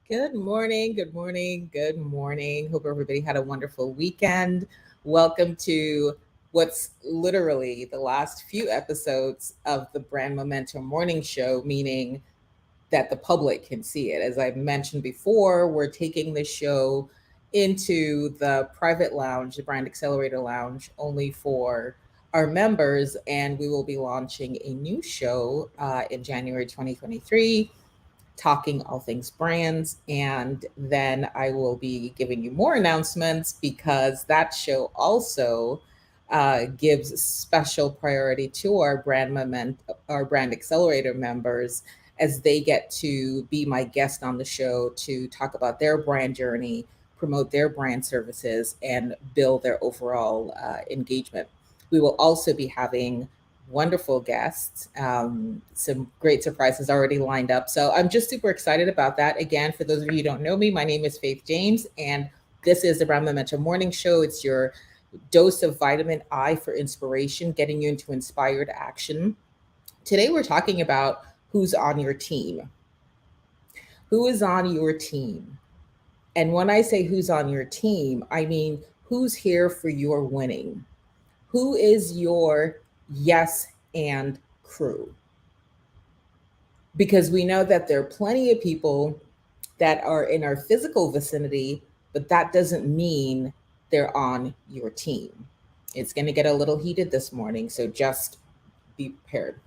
Good morning, good morning, good morning. Hope everybody had a wonderful weekend. Welcome to what's literally the last few episodes of the Brand Momentum Morning Show, meaning that the public can see it. As I've mentioned before, we're taking the show into the private lounge, the Brand Accelerator Lounge, only for our members, and we will be launching a new show in January 2023 talking all things brands. And then I will be giving you more announcements because that show also gives special priority to our brand accelerator members as they get to be my guest on the show to talk about their brand journey, promote their brand services, and build their overall engagement. We will also be having wonderful guests. Some great surprises already lined up. So I'm just super excited about that. Again, for those of you who don't know me, my name is Faith James, and this is the Brand Momentum Morning Show. It's your dose of vitamin I for inspiration, getting you into inspired action. Today, we're talking about who's on your team. Who is on your team? And when I say who's on your team, I mean who's here for your winning? Who is your yes and crew? Because we know that there are plenty of people that are in our physical vicinity, but that doesn't mean they're on your team. It's going to get a little heated this morning, so just be prepared.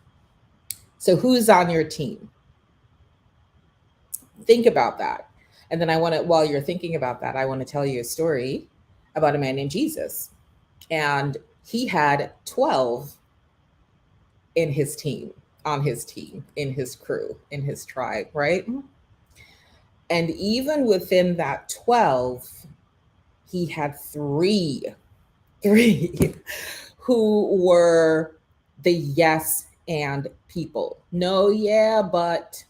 So, who's on your team? Think about that. And then while you're thinking about that, I want to tell you a story about a man named Jesus. And he had 12 in his team, on his team, in his crew, in his tribe, right? And even within that 12, he had three who were the yes and people. No, yeah, but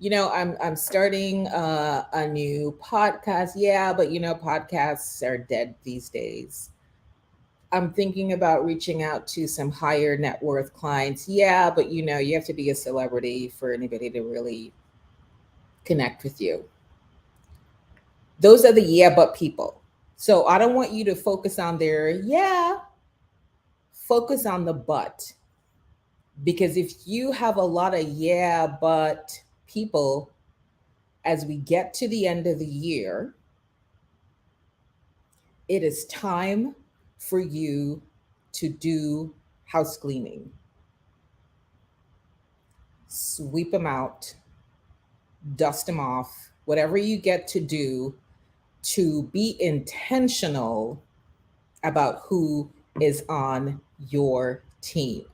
I'm starting a new podcast. Yeah, but podcasts are dead these days. I'm thinking about reaching out to some higher net worth clients. Yeah, but you have to be a celebrity for anybody to really connect with you. Those are the yeah, but people. So I don't want you to focus on their yeah, focus on the but. Because if you have a lot of yeah, but people, as we get to the end of the year, it is time for you to do house cleaning. Sweep them out, dust them off, whatever you get to do to be intentional about who is on your team.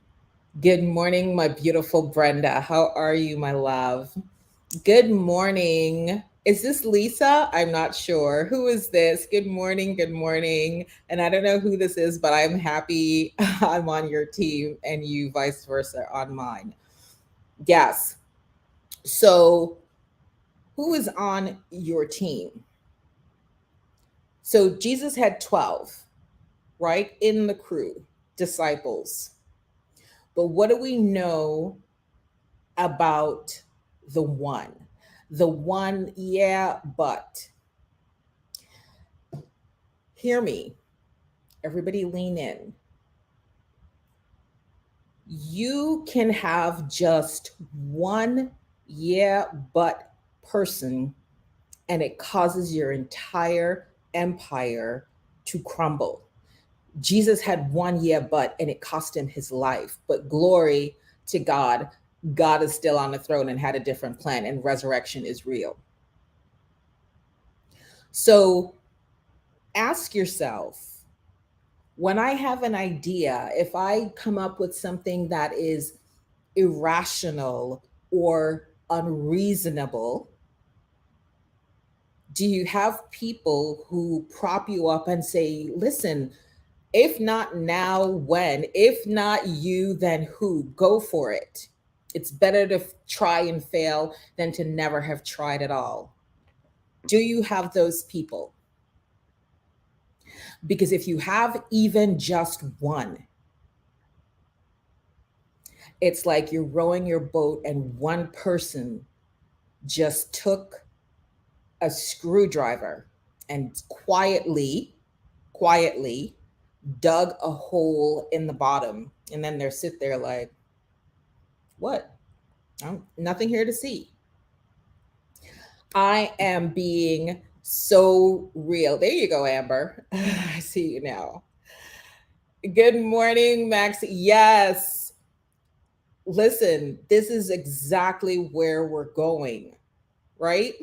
Good morning, my beautiful Brenda. How are you, my love? Good morning. Is this Lisa? I'm not sure. Who is this? Good morning. Good morning. And I don't know who this is, but I'm happy I'm on your team and you vice versa on mine. Yes. So, who is on your team? So, Jesus had 12, right? In the crew, disciples. But what do we know about the one? The one, yeah, but hear me. Everybody lean in. You can have just one yeah, but person, and it causes your entire empire to crumble. Jesus had one yeah, but, and it cost him his life. But glory to God, God is still on the throne and had a different plan, and resurrection is real. So ask yourself, when I have an idea, if I come up with something that is irrational or unreasonable, do you have people who prop you up and say, listen, if not now, when? If not you, then who? Go for it. It's better to try and fail than to never have tried at all. Do you have those people? Because if you have even just one, it's like you're rowing your boat and one person just took a screwdriver and quietly dug a hole in the bottom. And then they're sit there like, what? Nothing here to see. I am being so real. There you go, Amber. I see you now. Good morning, Max. Yes. Listen, this is exactly where we're going, right?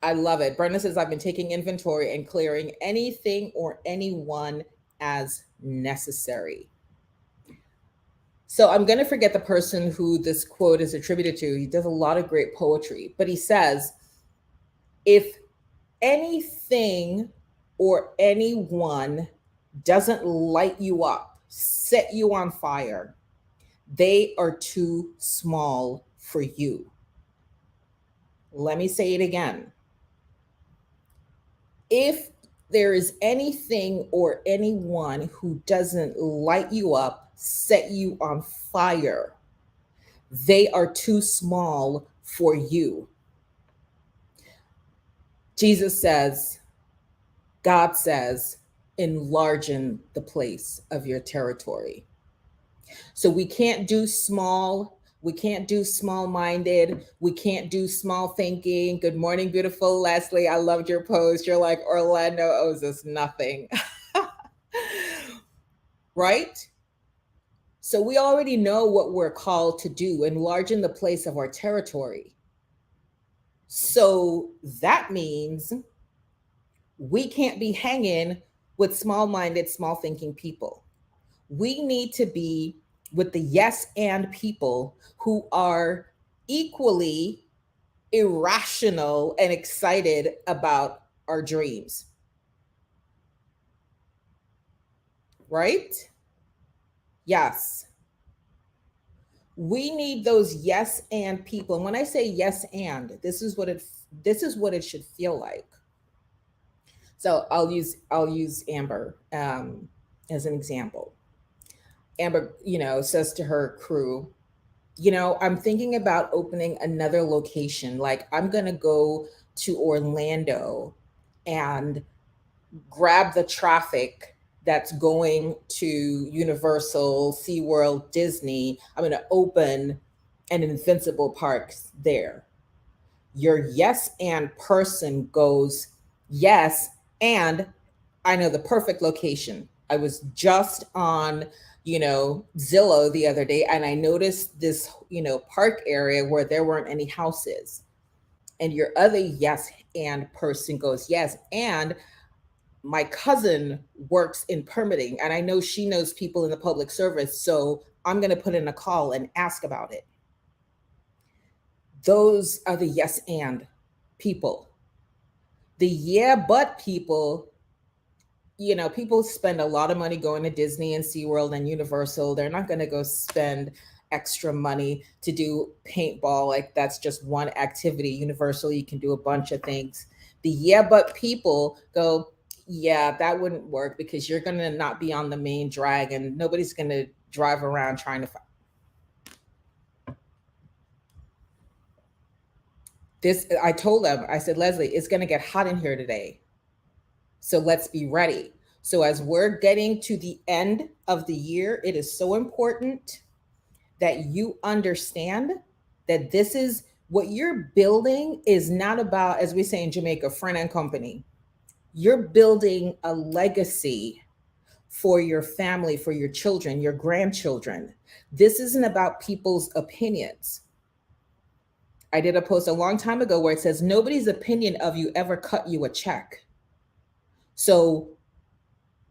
I love it. Brenda says, I've been taking inventory and clearing anything or anyone as necessary. So I'm going to forget the person who this quote is attributed to. He does a lot of great poetry, but he says, if anything or anyone doesn't light you up, set you on fire, they are too small for you. Let me say it again. If there is anything or anyone who doesn't light you up, set you on fire, they are too small for you. Jesus says, God says, enlargen the place of your territory. So we can't do small. We can't do small-minded. We can't do small thinking. Good morning, beautiful Leslie. I loved your post. You're like, Orlando owes us nothing. Right? So we already know what we're called to do, enlarging the place of our territory. So that means we can't be hanging with small-minded, small-thinking people. We need to be with the yes and people who are equally irrational and excited about our dreams. Right? Yes. We need those yes and people. And when I say yes and, this is what it should feel like. So I'll use Amber as an example. Amber, says to her crew, I'm thinking about opening another location. Like I'm going to go to Orlando and grab the traffic that's going to Universal, SeaWorld, Disney. I'm going to open an Invincible Parks there. Your yes and person goes, yes, and I know the perfect location. I was just on Zillow the other day, and I noticed this, park area where there weren't any houses. And your other yes and person goes, yes, and my cousin works in permitting, and I know she knows people in the public service, so I'm going to put in a call and ask about it. Those are the yes and people. The yeah but people, people spend a lot of money going to Disney and SeaWorld and Universal. They're not going to go spend extra money to do paintball. Like that's just one activity. Universal, you can do a bunch of things. The yeah, but people go, yeah, that wouldn't work because you're going to not be on the main drag and nobody's going to drive around trying to find. I told them, I said, Leslie, it's going to get hot in here today. So let's be ready. So as we're getting to the end of the year, it is so important that you understand that this is what you're building is not about, as we say in Jamaica, friend and company. You're building a legacy for your family, for your children, your grandchildren. This isn't about people's opinions. I did a post a long time ago where it says, nobody's opinion of you ever cut you a check. So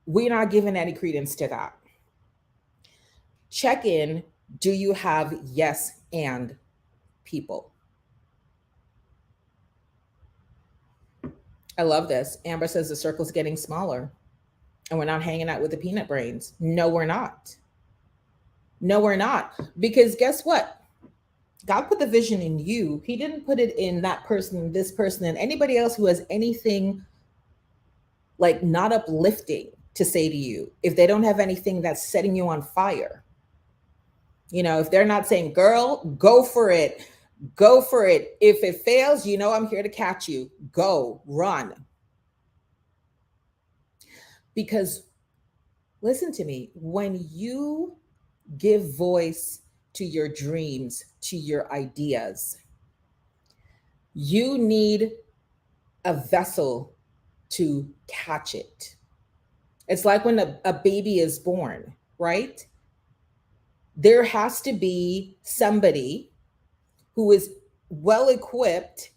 we're not giving any credence to that. Check in. Do you have yes and people? I love this. Amber says the circle's getting smaller and we're not hanging out with the peanut brains. No, we're not. No, we're not. Because guess what? God put the vision in you. He didn't put it in that person, this person, and anybody else who has anything like not uplifting to say to you. If they don't have anything that's setting you on fire, if they're not saying, girl, go for it, Go for it. If it fails, you know I'm here to catch you. Go, run. Because listen to me, when you give voice to your dreams, to your ideas, you need a vessel to catch it. It's like when a baby is born, right? There has to be somebody who is well equipped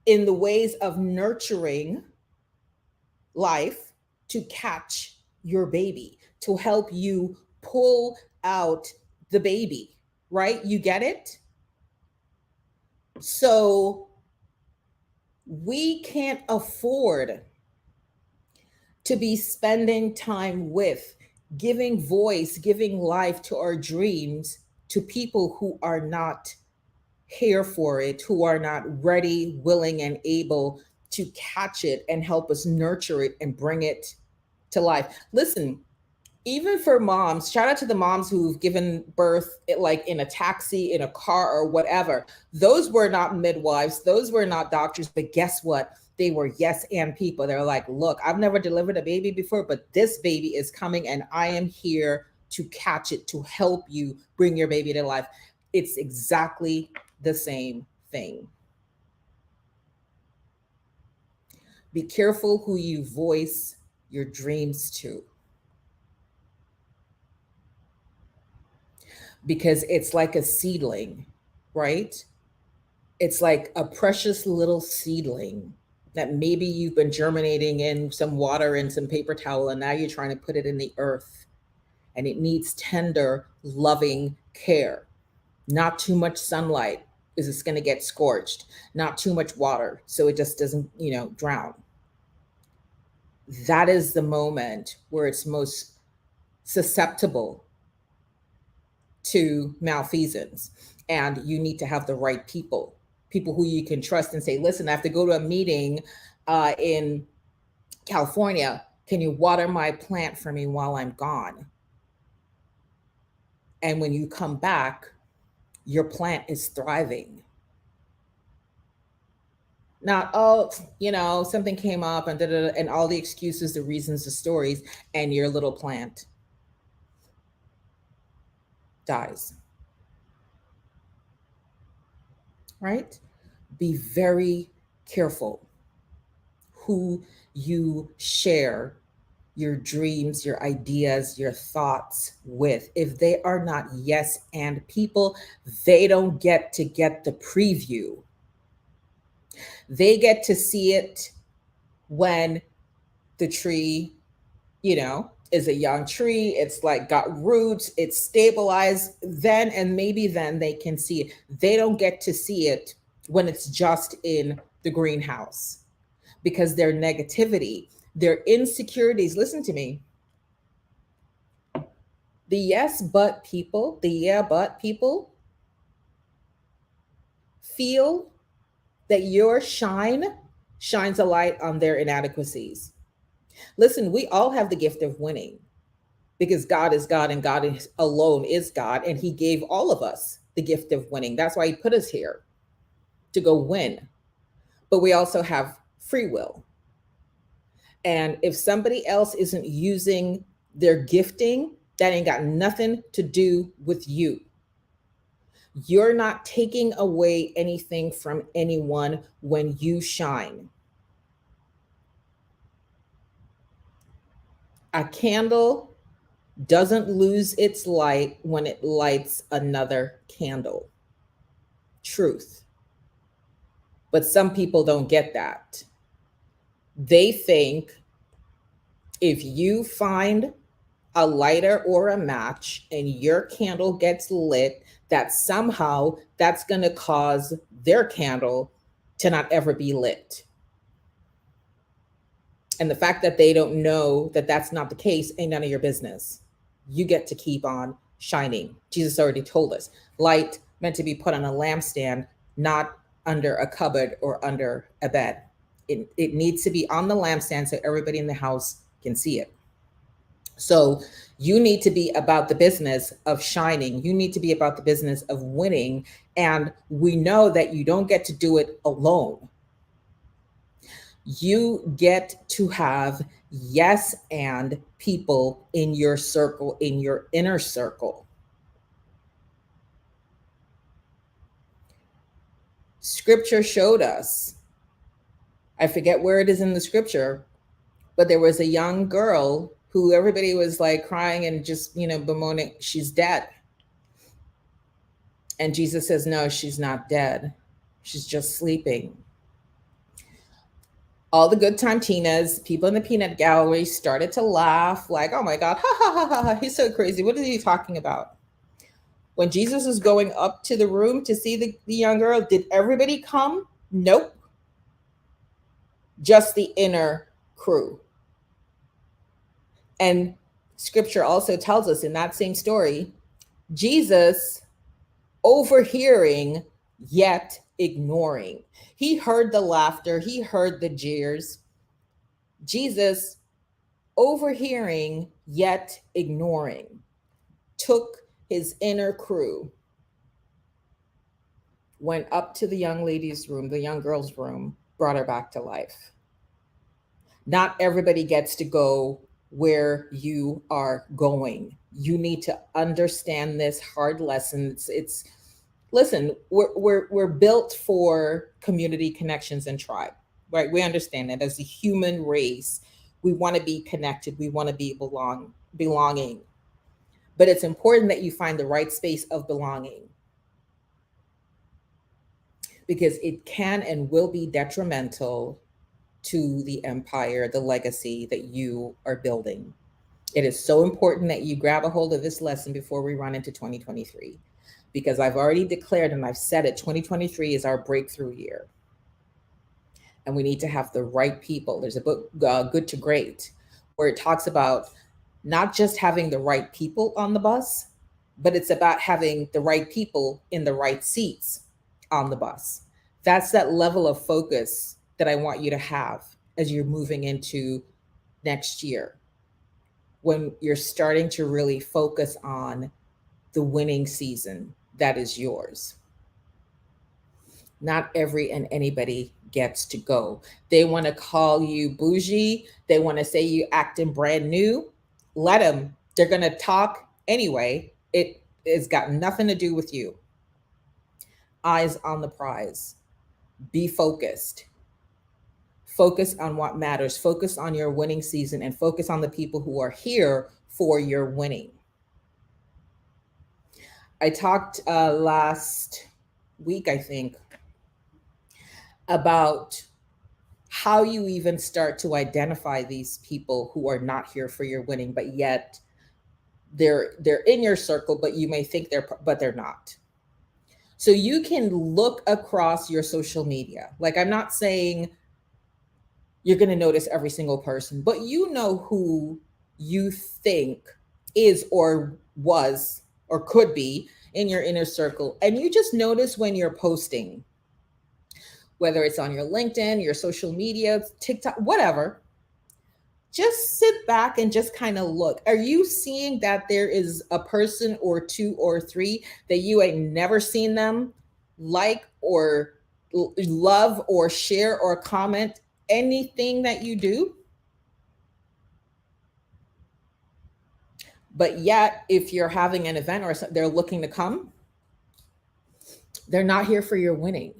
in the ways of nurturing life to catch your baby, to help you pull out the baby, right? You get it? So we can't afford to be spending time with, giving voice, giving life to our dreams to people who are not here for it, who are not ready, willing, and able to catch it and help us nurture it and bring it to life. Listen, even for moms, shout out to the moms who've given birth like in a taxi, in a car, or whatever. Those were not midwives, those were not doctors, but guess what? They were yes and people. They're like, look, I've never delivered a baby before, but this baby is coming and I am here to catch it, to help you bring your baby to life. It's exactly the same thing. Be careful who you voice your dreams to, because it's like a seedling, right? It's like a precious little seedling that maybe you've been germinating in some water and some paper towel, and now you're trying to put it in the earth. And it needs tender, loving care. Not too much sunlight, is it's going to get scorched. Not too much water, so it just doesn't, drown. That is the moment where it's most susceptible to malfeasance. And you need to have the right people who you can trust and say, listen, I have to go to a meeting in California. Can you water my plant for me while I'm gone? And when you come back, your plant is thriving. Not, oh, something came up and and all the excuses, the reasons, the stories, and your little plant dies. Right? Be very careful who you share your dreams, your ideas, your thoughts with. If they are not yes and people, they don't get to get the preview. They get to see it when the tree, is a young tree. It's like got roots, it's stabilized. Then, and maybe then they can see it. They don't get to see it when it's just in the greenhouse, because their negativity, their insecurities, listen to me. The yes, but people, the yeah, but people feel that your shine shines a light on their inadequacies. Listen, we all have the gift of winning, because God is God and God is alone is God. And He gave all of us the gift of winning. That's why He put us here to go win. But we also have free will. And if somebody else isn't using their gifting, that ain't got nothing to do with you. You're not taking away anything from anyone when you shine. A candle doesn't lose its light when it lights another candle. Truth. But some people don't get that. They think if you find a lighter or a match and your candle gets lit, that somehow that's going to cause their candle to not ever be lit. And the fact that they don't know that that's not the case ain't none of your business. You get to keep on shining. Jesus already told us light meant to be put on a lampstand, not under a cupboard or under a bed. It needs to be on the lampstand so everybody in the house can see it. So you need to be about the business of shining. You need to be about the business of winning. And we know that you don't get to do it alone. You get to have yes and people in your circle, in your inner circle. Scripture showed us, I forget where it is in the scripture, but there was a young girl who everybody was like crying and just, bemoaning, she's dead. And Jesus says, no, she's not dead. She's just sleeping. All the good time Tinas, people in the peanut gallery started to laugh like, oh my God, ha ha ha ha, ha. He's so crazy. What is he talking about? When Jesus was going up to the room to see the young girl, did everybody come? Nope. Just the inner crew. And scripture also tells us in that same story, Jesus overhearing yet ignoring. He heard the laughter, he heard the jeers. Jesus overhearing yet ignoring took his inner crew, went up to the young lady's room, the young girl's room, brought her back to life. Not everybody gets to go where you are going. You need to understand this hard lesson. It's listen, we're built for community connections and tribe, right? We understand that as a human race, we want to be connected, we want to be belonging. But it's important that you find the right space of belonging, because it can and will be detrimental to the empire, the legacy that you are building. It is so important that you grab a hold of this lesson before we run into 2023, because I've already declared and I've said it, 2023 is our breakthrough year. And we need to have the right people. There's a book, Good to Great, where it talks about not just having the right people on the bus, but it's about having the right people in the right seats on the bus. That's that level of focus that I want you to have as you're moving into next year, when you're starting to really focus on the winning season that is yours. Not every and anybody gets to go. They want to call you bougie. They want to say you acting brand new. Let them. They're going to talk anyway. It has got nothing to do with you. Eyes on the prize. Be focused. Focus on what matters. Focus on your winning season and focus on the people who are here for your winning. I talked last week, I think, about how you even start to identify these people who are not here for your winning, but yet they're in your circle, but you may think they're not. So you can look across your social media. Like, I'm not saying you're going to notice every single person, but you know who you think is or was or could be in your inner circle. And you just notice when you're posting, whether it's on your LinkedIn, your social media, TikTok, whatever, just sit back and just kind of look. Are you seeing that there is a person or two or three that you ain't never seen them like or love or share or comment anything that you do? But yet, if you're having an event or they're looking to come, they're not here for your winning.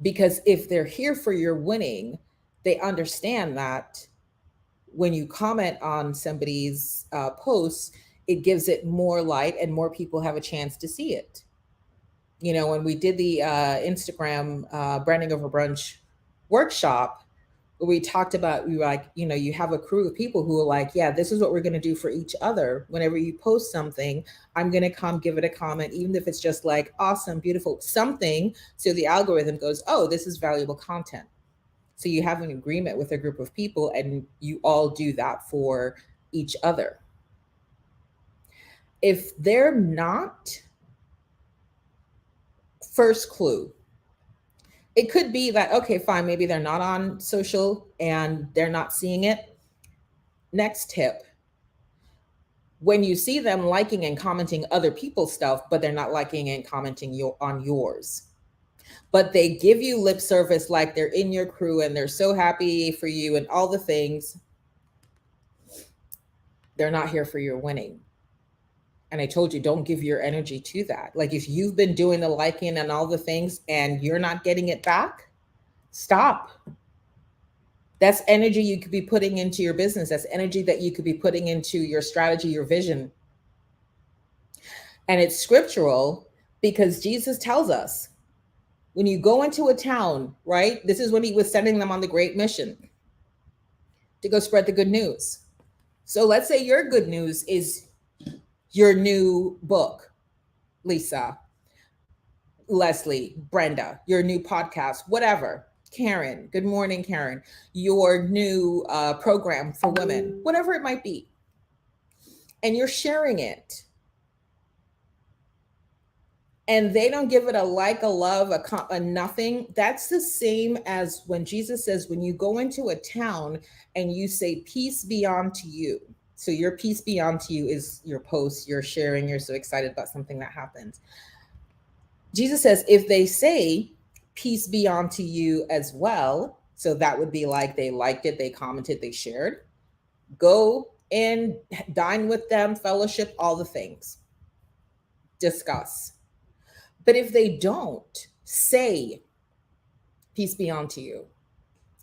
Because if they're here for your winning, they understand that when you comment on somebody's posts, it gives it more light and more people have a chance to see it. You know, when we did the Instagram branding over brunch workshop, we talked about, we were like, you know, you have a crew of people who are like, yeah, this is what we're going to do for each other. Whenever you post something, I'm going to come give it a comment, even if it's just like, awesome, beautiful, something. So the algorithm goes, oh, this is valuable content. So you have an agreement with a group of people and you all do that for each other. If they're not, first clue, it could be that, okay, fine, maybe they're not on social and they're not seeing it. Next tip: when you see them liking and commenting other people's stuff, but they're not liking and commenting on yours, but they give you lip service like they're in your crew and they're so happy for you and all the things, they're not here for your winning. And I told you, don't give your energy to that. Like if you've been doing the liking and all the things and you're not getting it back, stop. That's energy you could be putting into your business. That's energy that you could be putting into your strategy, your vision. And it's scriptural because Jesus tells us when you go into a town, right? This is when he was sending them on the great mission to go spread the good news. So let's say your good news is your new book, Lisa, Leslie, Brenda, your new podcast, whatever. Karen, good morning, Karen, your new program for women, whatever it might be. And you're sharing it. And they don't give it a like, a love, a nothing. That's the same as when Jesus says, when you go into a town and you say, peace be unto you. So your peace be unto you is your post, you're sharing, you're so excited about something that happens. Jesus says, if they say, peace be unto you as well, so that would be like they liked it, they commented, they shared, go and dine with them, fellowship, all the things, discuss. But if they don't say, peace be unto you,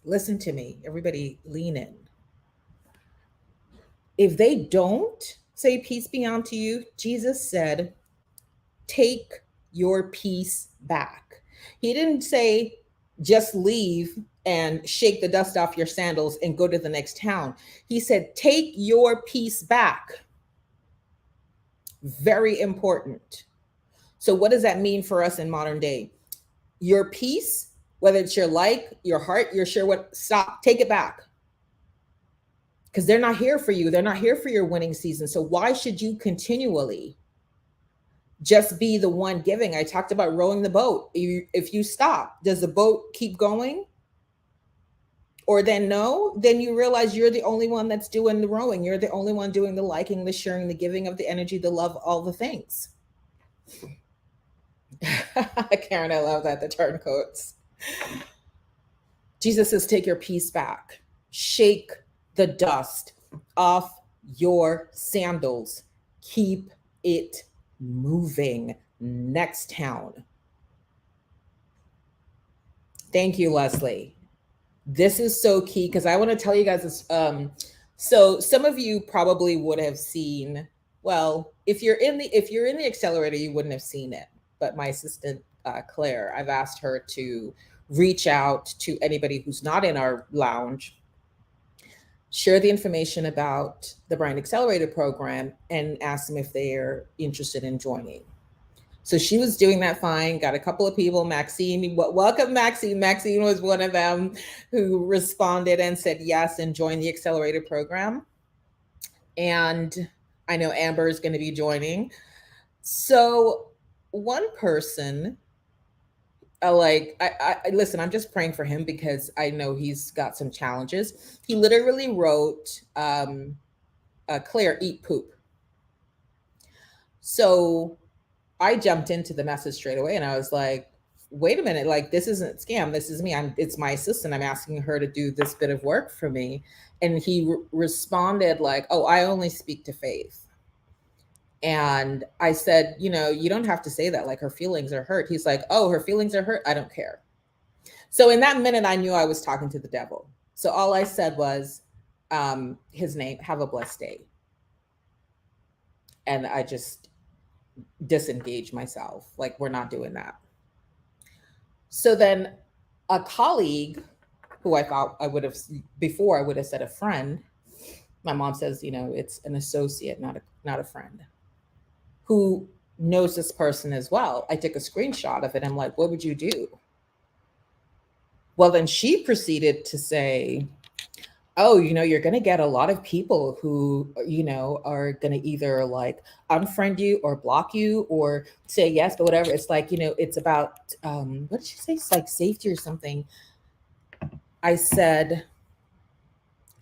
listen to me, everybody lean in. If they don't say, peace be unto you, Jesus said, take your peace back. He didn't say, just leave and shake the dust off your sandals and go to the next town. He said, take your peace back. Very important. So what does that mean for us in modern day? Your peace, whether it's your like, your heart, your share, what, stop, take it back. Because they're not here for you. They're not here for your winning season. So why should you continually just be the one giving? I talked about rowing the boat. If you stop, does the boat keep going? Or then no, then you realize you're the only one that's doing the rowing. You're the only one doing the liking, the sharing, the giving of the energy, the love, all the things. Karen, I love that, the turncoats. Jesus says, take your peace back. Shake the dust off your sandals. Keep it moving. Next town. Thank you, Leslie. This is so key because I want to tell you guys this. So some of you probably would have seen, well, if you're in the accelerator, you wouldn't have seen it. But my assistant, Claire, I've asked her to reach out to anybody who's not in our lounge, share the information about the Brand Accelerator program, and ask them if they're interested in joining. So she was doing that fine, got a couple of people. Maxine, welcome Maxine. Maxine was one of them who responded and said yes and joined the Accelerator program. And I know Amber is going to be joining. So one person, I listen, I'm just praying for him because I know he's got some challenges. He literally wrote, Claire, eat poop. So I jumped into the message straight away and I was like, wait a minute, like this isn't scam. This is me. It's my assistant. I'm asking her to do this bit of work for me. And he responded like, oh, I only speak to Faith. And I said, you don't have to say that, like her feelings are hurt. He's like, oh, her feelings are hurt. I don't care. So in that minute, I knew I was talking to the devil. So all I said was his name, have a blessed day. And I just disengaged myself. Like, we're not doing that. So then a colleague who I thought I would have said a friend. My mom says, it's an associate, not a friend, who knows this person as well. I took a screenshot of it. I'm like, what would you do? Well, then she proceeded to say, oh, you're going to get a lot of people who, are going to either like unfriend you or block you or say yes, but whatever. It's like, it's about, what did she say? It's like safety or something. I said,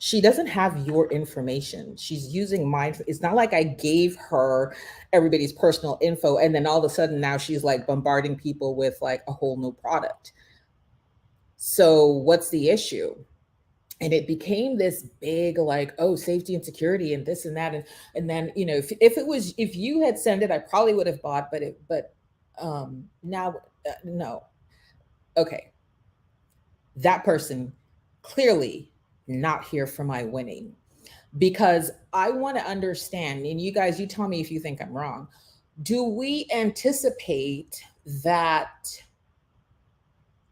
She doesn't have your information. She's using mine. It's not like I gave her everybody's personal info and then all of a sudden now she's like bombarding people with like a whole new product. So what's the issue? And it became this big like, oh, safety and security and this and that. And then, you know, if it was, if you had sent it, I probably would have bought, but now, no. Okay. That person clearly not here for my winning, because I want to understand, and you guys, you tell me if you think I'm wrong. Do we anticipate that,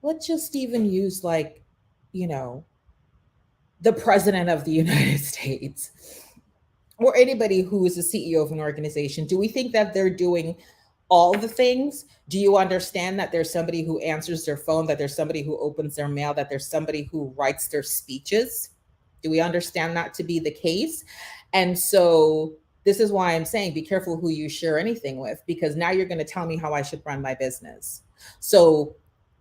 let's just even use like, you know, the president of the United States or anybody who is the CEO of an organization, do we think that they're doing all the things? Do you understand that there's somebody who answers their phone, that there's somebody who opens their mail, that there's somebody who writes their speeches? Do we understand that to be the case? And so this is why I'm saying be careful who you share anything with, because now you're going to tell me how I should run my business. So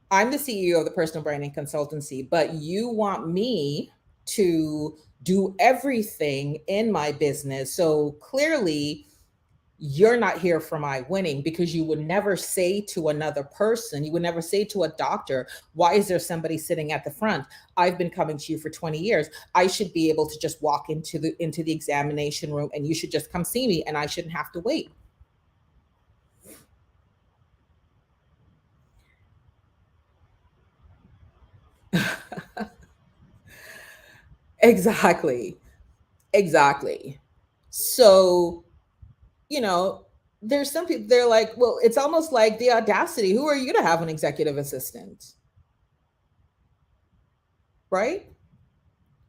I'm the CEO of the personal branding consultancy, but you want me to do everything in my business. So clearly, you're not here for my winning, because you would never say to another person, you would never say to a doctor, why is there somebody sitting at the front? I've been coming to you for 20 years. I should be able to just walk into the examination room and you should just come see me and I shouldn't have to wait. Exactly. Exactly. So, you know, there's some people, they're like, well, it's almost like the audacity. Who are you to have an executive assistant? Right?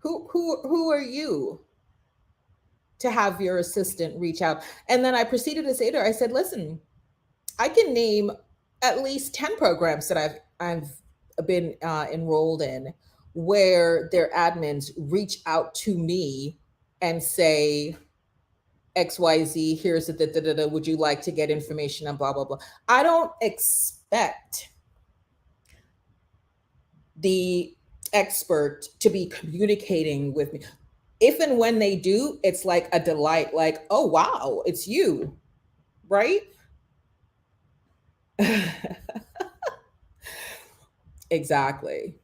Who are you to have your assistant reach out? And then I proceeded to say to her, I said, listen, I can name at least 10 programs that I've been enrolled in where their admins reach out to me and say, XYZ, here's the da, da, da, would you like to get information on blah, blah, blah. I don't expect the expert to be communicating with me. If and when they do, it's like a delight, like, oh, wow, it's you, right? Exactly.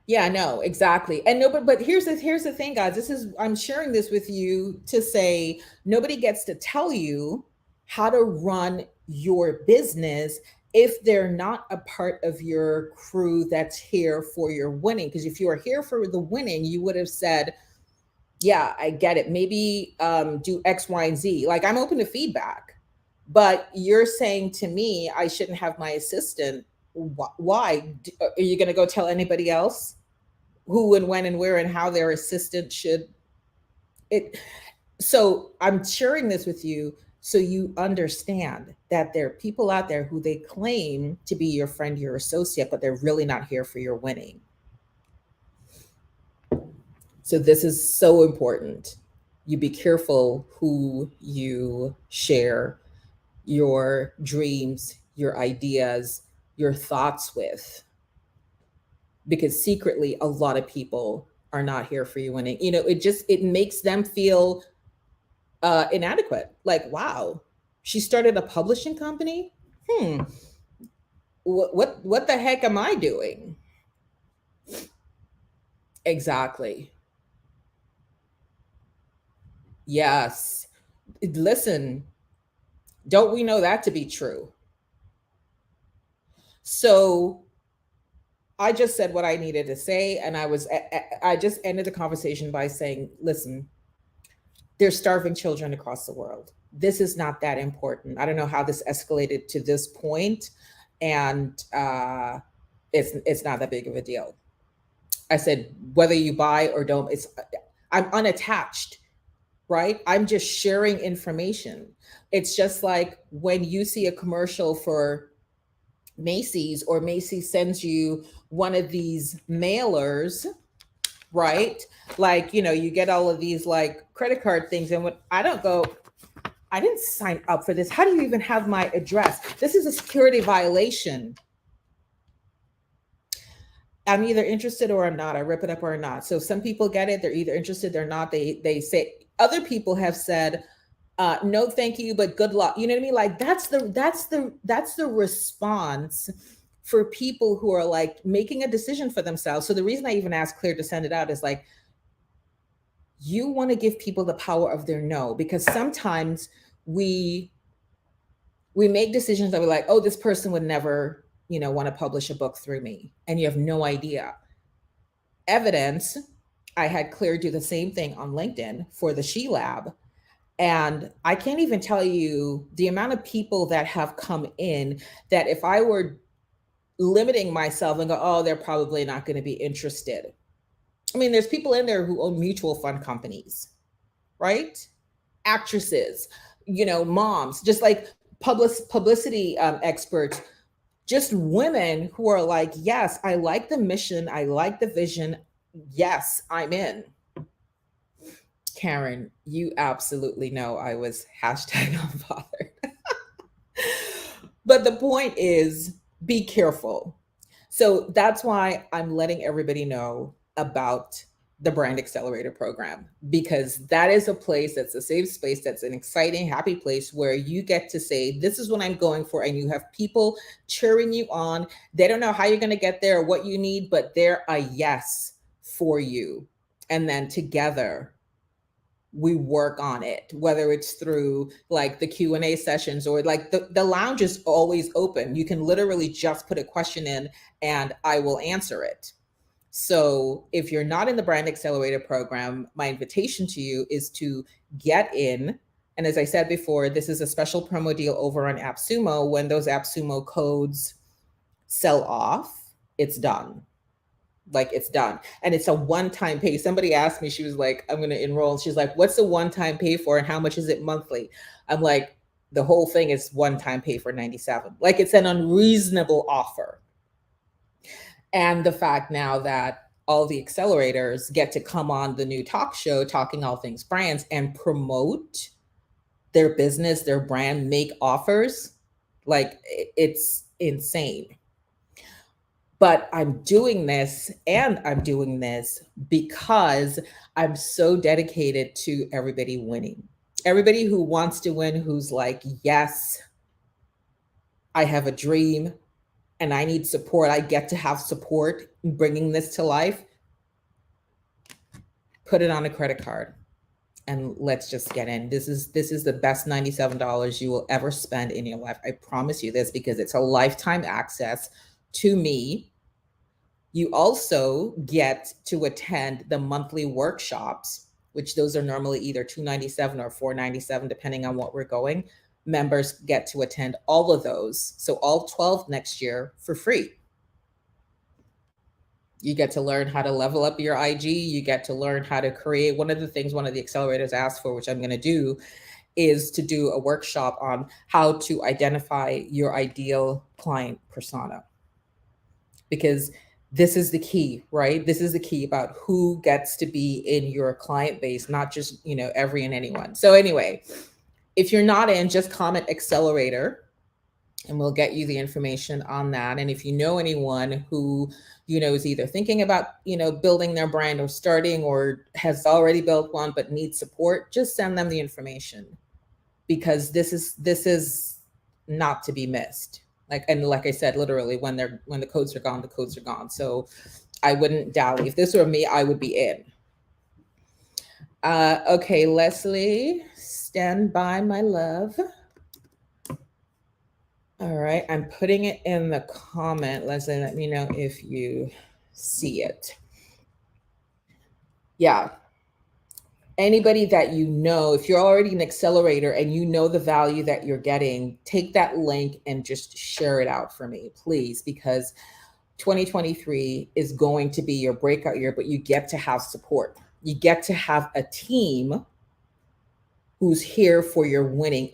Yeah, no, exactly. And no, but here's the thing, guys. This is, I'm sharing this with you to say nobody gets to tell you how to run your business if they're not a part of your crew that's here for your winning. Because if you are here for the winning, you would have said, yeah, I get it. Maybe do X, Y, and Z. Like, I'm open to feedback, but you're saying to me I shouldn't have my assistant. Why? Are you going to go tell anybody else who and when and where and how their assistant should it? So I'm sharing this with you so you understand that there are people out there who they claim to be your friend, your associate, but they're really not here for your winning. So this is so important. You be careful who you share your dreams, your ideas, your thoughts with, because secretly a lot of people are not here for you winning. You know, it makes them feel inadequate. Like, wow, she started a publishing company. What the heck am I doing? Exactly. Yes. Listen, don't we know that to be true? So I just said what I needed to say, and I just ended the conversation by saying, listen, there's starving children across the world. This is not that important. I don't know how this escalated to this point, and it's not that big of a deal. I said, whether you buy or don't, I'm unattached, right? I'm just sharing information. It's just like when you see a commercial for Macy's, or Macy's sends you one of these mailers, right? Like, you know, you get all of these like credit card things. And when I don't go, I didn't sign up for this. How do you even have my address? This is a security violation. I'm either interested or I'm not. I rip it up or not. So some people get it. They're either interested, they're not. They say, other people have said, no, thank you, but good luck. You know what I mean? Like that's the response for people who are like making a decision for themselves. So the reason I even asked Claire to send it out is like, you want to give people the power of their no, because sometimes we make decisions that we're like, oh, this person would never, want to publish a book through me. And you have no idea. Evidence, I had Claire do the same thing on LinkedIn for the She Lab. And I can't even tell you the amount of people that have come in that if I were limiting myself and go, oh, they're probably not going to be interested. I mean, there's people in there who own mutual fund companies, right? Actresses, moms, just like publicity experts, just women who are like, yes, I like the mission, I like the vision, yes, I'm in. Karen, you absolutely know I was #unbothered. But the point is, be careful. So that's why I'm letting everybody know about the Brand Accelerator program, because that is a place that's a safe space, that's an exciting, happy place where you get to say, this is what I'm going for. And you have people cheering you on. They don't know how you're going to get there or what you need, but they're a yes for you. And then together, we work on it, whether it's through like the Q&A sessions or like the lounge is always open. You can literally just put a question in and I will answer it. So if you're not in the Brand Accelerator program, my invitation to you is to get in. And as I said before, this is a special promo deal over on AppSumo. When those AppSumo codes sell off, it's done. Like it's done. And it's a one-time pay. Somebody asked me, she was like, I'm going to enroll. She's like, what's the one-time pay for and how much is it monthly? I'm like, the whole thing is one-time pay for $97. Like it's an unreasonable offer. And the fact now that all the accelerators get to come on the new talk show, Talking All Things Brands, and promote their business, their brand, make offers, like it's insane. But I'm doing this because I'm so dedicated to everybody winning. Everybody who wants to win, who's like, yes, I have a dream and I need support. I get to have support in bringing this to life. Put it on a credit card and let's just get in. This is the best $97 you will ever spend in your life. I promise you this, because it's a lifetime access to me. You also get to attend the monthly workshops, which those are normally either $297 or $497, depending on what we're going. Members get to attend all of those. So all 12 next year for free. You get to learn how to level up your IG. You get to learn how to create. One of the things one of the accelerators asked for, which I'm going to do, is to do a workshop on how to identify your ideal client persona. Because this is the key, right? This is the key about who gets to be in your client base, not just, every and anyone. So anyway, if you're not in, just comment accelerator and we'll get you the information on that. And if you know anyone who, is either thinking about, building their brand or starting or has already built one but needs support, just send them the information, because this is not to be missed. Like I said, literally when the codes are gone, the codes are gone. So I wouldn't dally. If this were me, I would be in. Okay, Leslie, stand by, my love. All right, I'm putting it in the comment. Leslie, let me know if you see it. Yeah. Anybody that if you're already an accelerator and you know the value that you're getting, take that link and just share it out for me, please, because 2023 is going to be your breakout year, but you get to have support. You get to have a team who's here for your winning.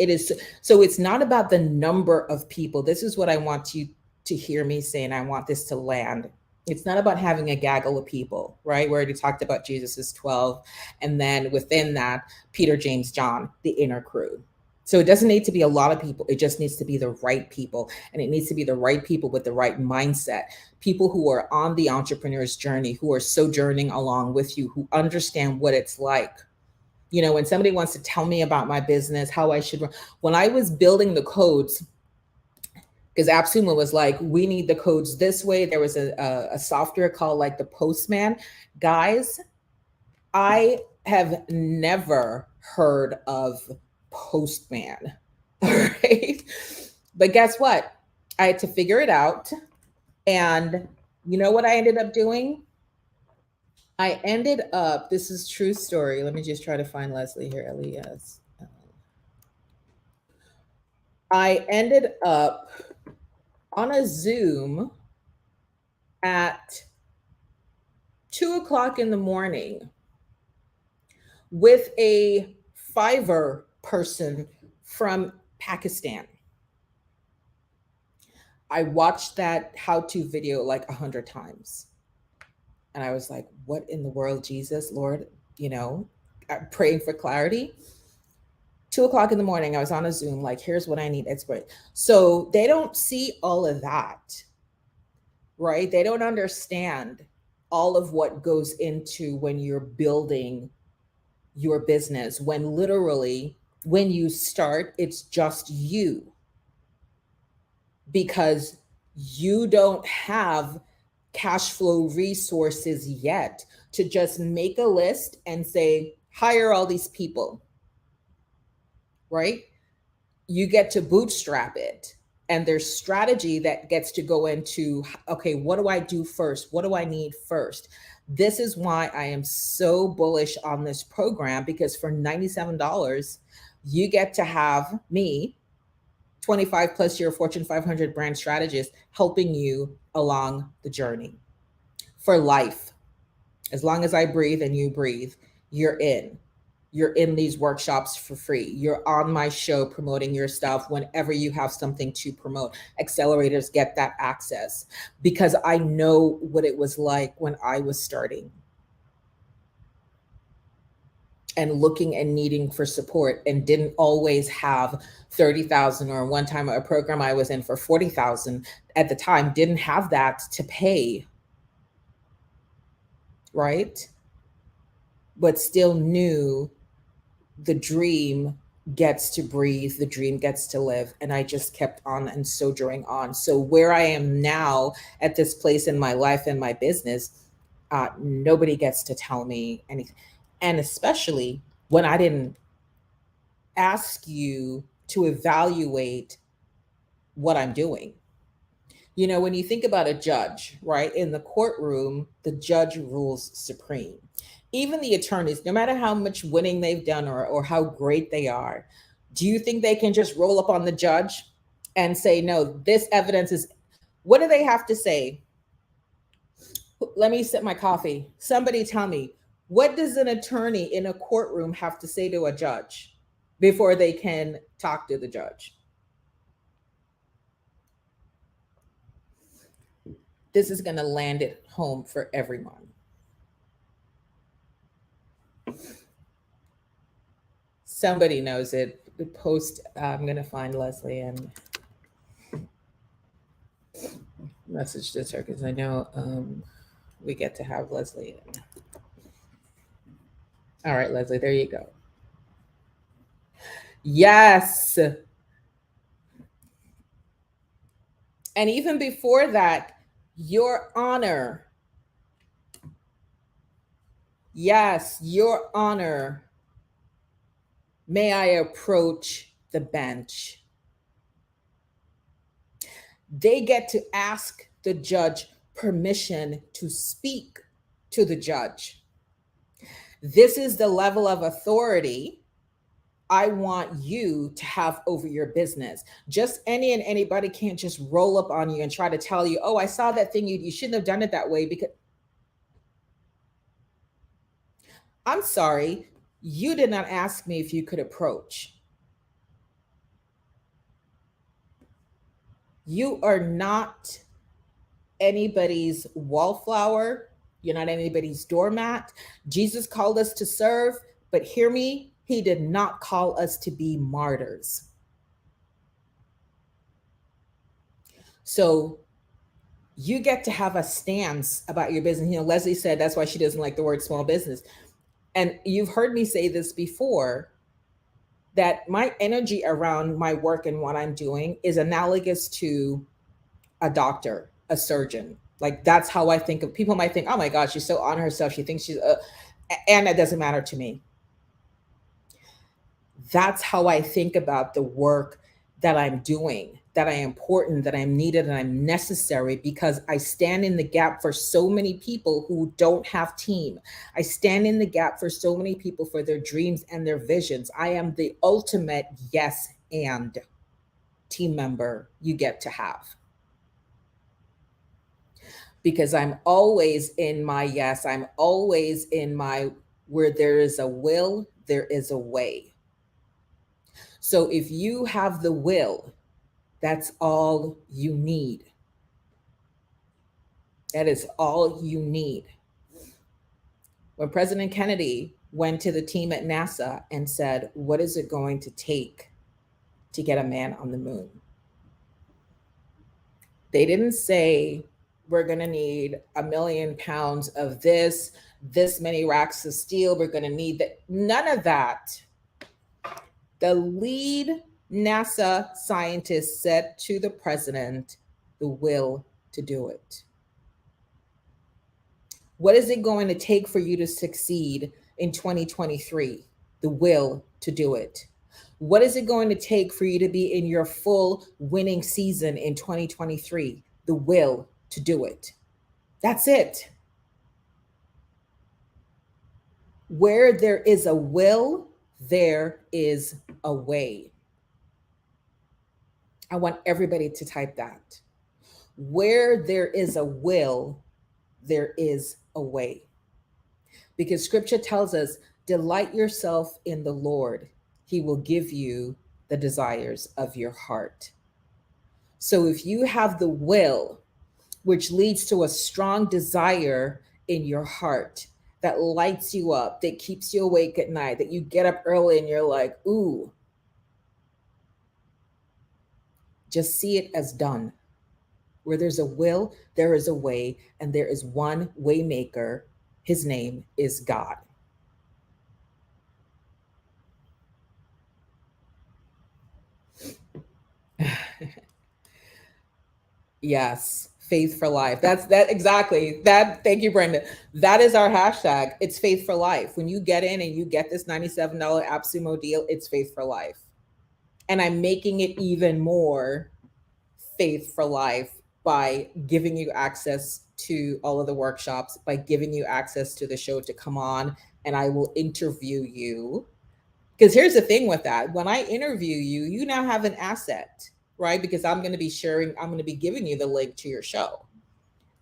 So it's not about the number of people. This is what I want you to hear me say, and I want this to land. It's not about having a gaggle of people, right? We already talked about Jesus's 12. And then within that, Peter, James, John, the inner crew. So it doesn't need to be a lot of people. It just needs to be the right people. And it needs to be the right people with the right mindset. People who are on the entrepreneur's journey, who are sojourning along with you, who understand what it's like. You know, when somebody wants to tell me about my business, how I should run. When I was building the codes, because AppSumo was like, we need the codes this way. There was a software called like the Postman. Guys, I have never heard of Postman. All right. But guess what? I had to figure it out. And you know what I ended up doing? I ended up, this is true story. Let me just try to find Leslie here. Elias. I ended up on a Zoom at 2 o'clock in the morning with a Fiverr person from Pakistan. I watched that how-to video like 100 times. And I was like, what in the world, Jesus, Lord, you know, praying for clarity. 2 o'clock in the morning, I was on a Zoom, like, here's what I need. It's great. So they don't see all of that, right? They don't understand all of what goes into when you're building your business, when literally, when you start, it's just you, because you don't have cash flow resources yet to just make a list and say, hire all these people, right? You get to bootstrap it. And there's strategy that gets to go into, okay, what do I do first? What do I need first? This is why I am so bullish on this program, because for $97, you get to have me, 25 plus year Fortune 500 brand strategist, helping you along the journey for life. As long as I breathe and you breathe, you're in. You're in these workshops for free. You're on my show promoting your stuff whenever you have something to promote. Accelerators get that access because I know what it was like when I was starting and looking and needing for support and didn't always have 30,000, or one time a program I was in for 40,000 at the time didn't have that to pay, right? But still knew the dream gets to breathe, the dream gets to live. And I just kept on and sojourning on. So where I am now at this place in my life and my business, nobody gets to tell me anything. And especially when I didn't ask you to evaluate what I'm doing. You know, when you think about a judge, right, in the courtroom, the judge rules supreme. Even the attorneys, no matter how much winning they've done, or how great they are, do you think they can just roll up on the judge and say, no, this evidence is, what do they have to say? Let me sip my coffee. Somebody tell me, what does an attorney in a courtroom have to say to a judge before they can talk to the judge? This is going to land it home for everyone. Somebody knows it. Post, I'm going to find Leslie and message this her, because I know we get to have Leslie in. All right, Leslie, there you go. Yes. And even before that, your honor. Yes, your honor. May I approach the bench? They get to ask the judge permission to speak to the judge. This is the level of authority I want you to have over your business. Just any and anybody can't just roll up on you and try to tell you, oh, I saw that thing, you shouldn't have done it that way, because I'm sorry, you did not ask me if you could approach. You are not anybody's wallflower. You're not anybody's doormat. Jesus called us to serve, but hear me, He did not call us to be martyrs. So you get to have a stance about your business. Leslie said that's why she doesn't like the word small business. And you've heard me say this before, that my energy around my work and what I'm doing is analogous to a doctor, a surgeon. Like that's how I think of people. Might think, oh my God, she's so on herself. She thinks she's, and it doesn't matter to me. That's how I think about the work that I'm doing, that I am important, that I'm needed, and I'm necessary, because I stand in the gap for so many people who don't have team. I stand in the gap for so many people for their dreams and their visions. I am the ultimate yes and team member you get to have. Because I'm always in my yes, I'm always in my, where there is a will, there is a way. So if you have the will, that's all you need. That is all you need. When President Kennedy went to the team at NASA and said, what is it going to take to get a man on the moon? They didn't say, we're going to need 1,000,000 pounds of this many racks of steel. We're going to need that. None of that. The lead NASA scientist said to the president, the will to do it. What is it going to take for you to succeed in 2023? The will to do it. What is it going to take for you to be in your full winning season in 2023? The will to do it. That's it. Where there is a will, there is a way. I want everybody to type that. Where there is a will, there is a way. Because scripture tells us, delight yourself in the Lord. He will give you the desires of your heart. So if you have the will, which leads to a strong desire in your heart that lights you up, that keeps you awake at night, that you get up early and you're like, ooh, just see it as done. Where there's a will, there is a way, and there is one way maker. His name is God. Yes, faith for life. That's that exactly. That, thank you, Brenda. That is our hashtag. It's faith for life. When you get in and you get this $97 AppSumo deal, it's faith for life. And I'm making it even more faith for life by giving you access to all of the workshops, by giving you access to the show to come on and I will interview you. Because here's the thing with that. When I interview you, you now have an asset, right? Because I'm going to be sharing, I'm going to be giving you the link to your show.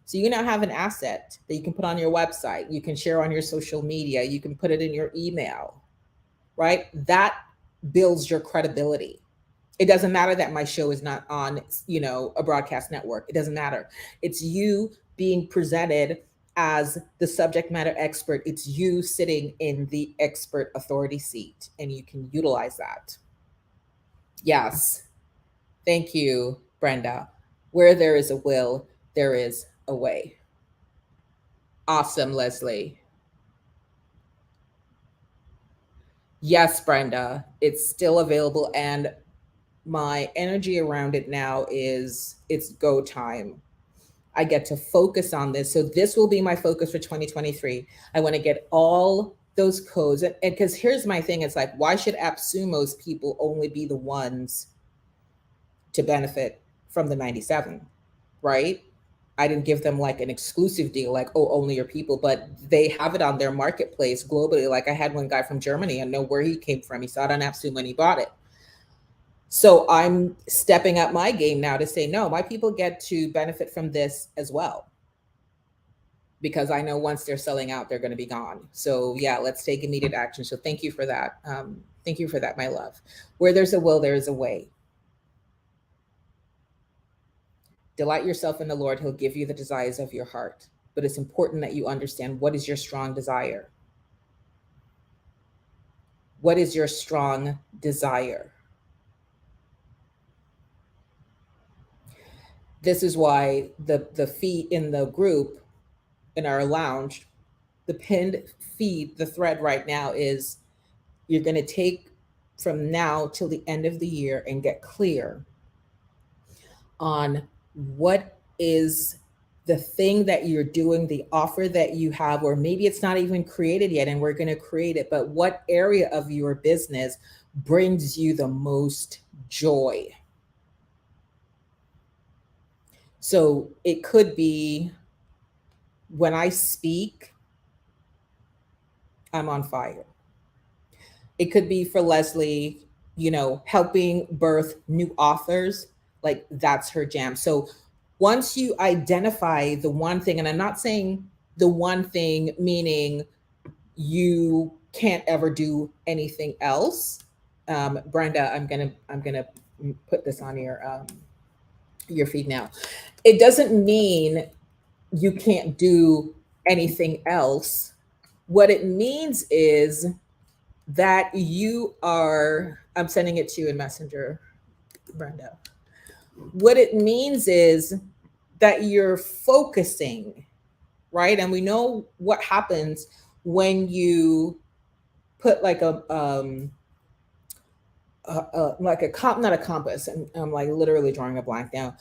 So you now have an asset that you can put on your website. You can share on your social media. You can put it in your email, right? That builds your credibility. It doesn't matter that my show is not on, a broadcast network. It doesn't matter. It's you being presented as the subject matter expert. It's you sitting in the expert authority seat, and you can utilize that. Yes. Thank you, Brenda. Where there is a will, there is a way. Awesome, Leslie. Yes, Brenda, it's still available. And my energy around it now is it's go time. I get to focus on this. So this will be my focus for 2023. I want to get all those codes. And because here's my thing, it's like, why should AppSumo's people only be the ones to benefit from the 97, right? I didn't give them like an exclusive deal, like, oh, only your people, but they have it on their marketplace globally. Like I had one guy from Germany, I know where he came from. He saw it on AppSumo and he bought it. So I'm stepping up my game now to say, no, my people get to benefit from this as well. Because I know once they're selling out, they're going to be gone. So yeah, let's take immediate action. So thank you for that. Thank you for that, my love. Where there's a will, there is a way. Delight yourself in the Lord. He'll give you the desires of your heart. But it's important that you understand what is your strong desire. What is your strong desire? This is why the feed in the group in our lounge, the pinned feed, the thread right now is you're going to take from now till the end of the year and get clear on what is the thing that you're doing, the offer that you have, or maybe it's not even created yet and we're going to create it, but what area of your business brings you the most joy? So it could be when I speak, I'm on fire. It could be for Leslie, helping birth new authors, like that's her jam. So once you identify the one thing, and I'm not saying the one thing meaning you can't ever do anything else. Brenda, I'm gonna put this on your feed now. It doesn't mean you can't do anything else. What it means is that you are, I'm sending it to you in Messenger, Brenda. What it means is that you're focusing, right? And we know what happens when you put like like a comp, not a compass, and I'm like literally drawing a blank now.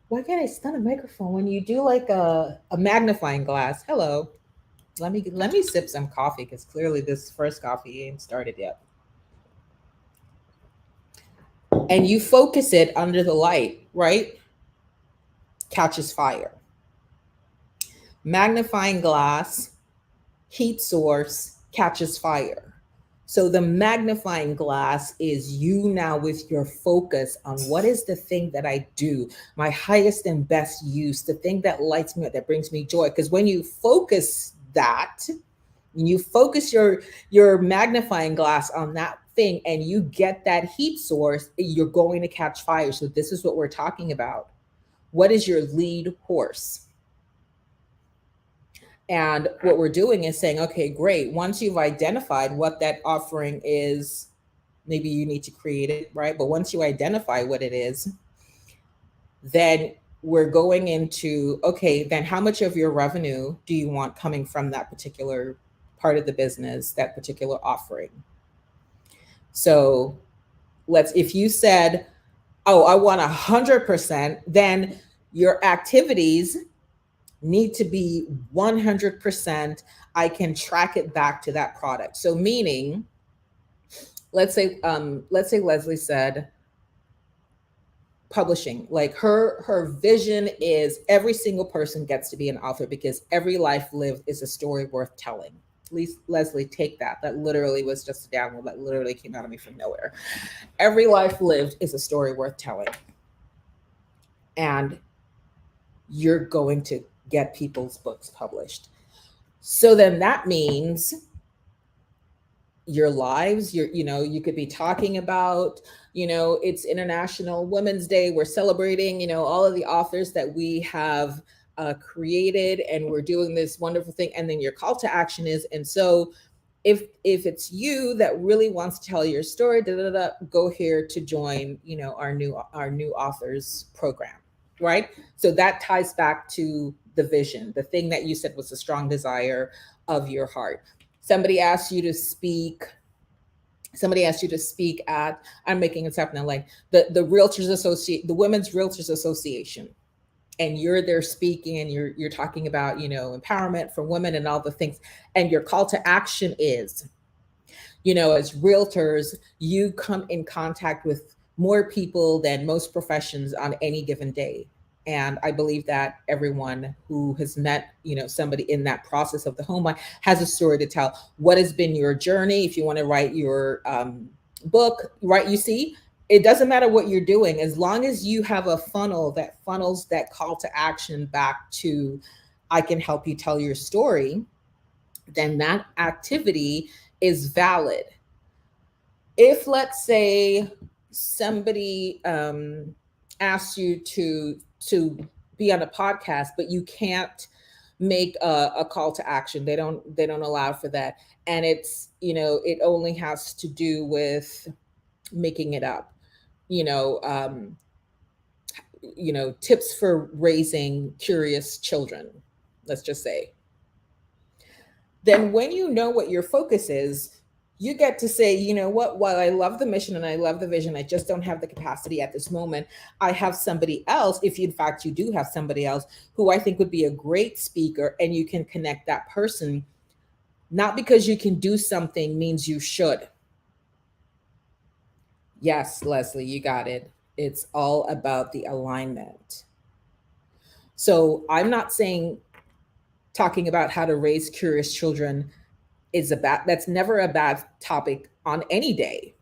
Why can't I stun a microphone when you do like a magnifying glass? Hello, let me sip some coffee because clearly this first coffee ain't started yet. And you focus it under the light, right? Catches fire. Magnifying glass, heat source, catches fire. So the magnifying glass is you now with your focus on what is the thing that I do, my highest and best use, the thing that lights me up, that brings me joy. Because when you focus that, when you focus your magnifying glass on that thing and you get that heat source, you're going to catch fire. So this is what we're talking about. What is your lead horse? And what we're doing is saying, okay, great. Once you've identified what that offering is, maybe you need to create it, right? But once you identify what it is, then we're going into, okay, then how much of your revenue do you want coming from that particular part of the business, that particular offering? So if you said, oh, I want 100%, then your activities need to be 100%. I can track it back to that product. So meaning, let's say Leslie said publishing, like her vision is every single person gets to be an author because every life lived is a story worth telling. At least Leslie, take that. That literally was just a download that literally came out of me from nowhere. Every life lived is a story worth telling. And you're going to get people's books published. So then that means your lives, you could be talking about, it's International Women's Day. We're celebrating, all of the authors that we have created, and we're doing this wonderful thing. And then your call to action is, and so if it's you that really wants to tell your story, go here to join, our new authors program, right? So that ties back to the vision, the thing that you said was a strong desire of your heart. Somebody asked you to speak at, I'm making it up now, like the Realtors Associate, the Women's Realtors Association, and you're there speaking and you're talking about, empowerment for women and all the things. And your call to action is, as realtors, you come in contact with more people than most professions on any given day. And I believe that everyone who has met, somebody in that process of the home buy has a story to tell. What has been your journey? If you want to write your book, right? You see, it doesn't matter what you're doing, as long as you have a funnel that funnels that call to action back to, I can help you tell your story, then that activity is valid. If, let's say, somebody asks you to be on a podcast, but you can't make a call to action. They don't allow for that. And it's, it only has to do with making it up. You know, tips for raising curious children, let's just say. Then when you know what your focus is, you get to say, you know what, while I love the mission and I love the vision, I just don't have the capacity at this moment. I have somebody else, if in fact you do have somebody else who I think would be a great speaker, and you can connect that person. Not because you can do something means you should. Yes, Leslie, you got it. It's all about the alignment. So I'm not saying talking about how to raise curious children is that's never a bad topic on any day.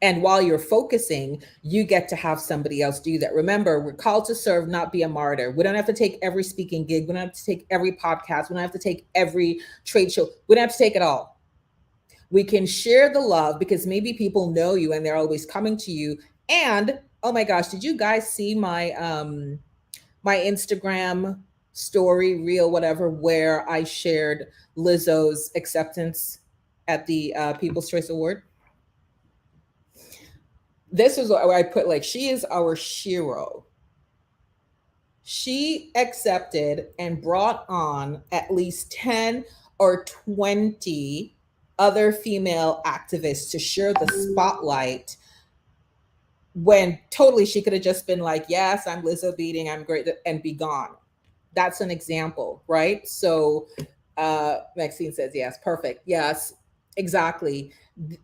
And while you're focusing, you get to have somebody else do that. Remember, we're called to serve, not be a martyr. We don't have to take every speaking gig. We don't have to take every podcast. We don't have to take every trade show. We don't have to take it all. We can share the love because maybe people know you and they're always coming to you. And oh my gosh, did you guys see my my Instagram story, reel, whatever, where I shared Lizzo's acceptance at the People's Choice Award? This is what I put, like, she is our shiro. She accepted and brought on at least 10 or 20 other female activists to share the spotlight, when totally she could have just been like, yes, I'm Lizzo Beating, I'm great, and be gone. That's an example, right? So Maxine says, yes, perfect. Yes, exactly.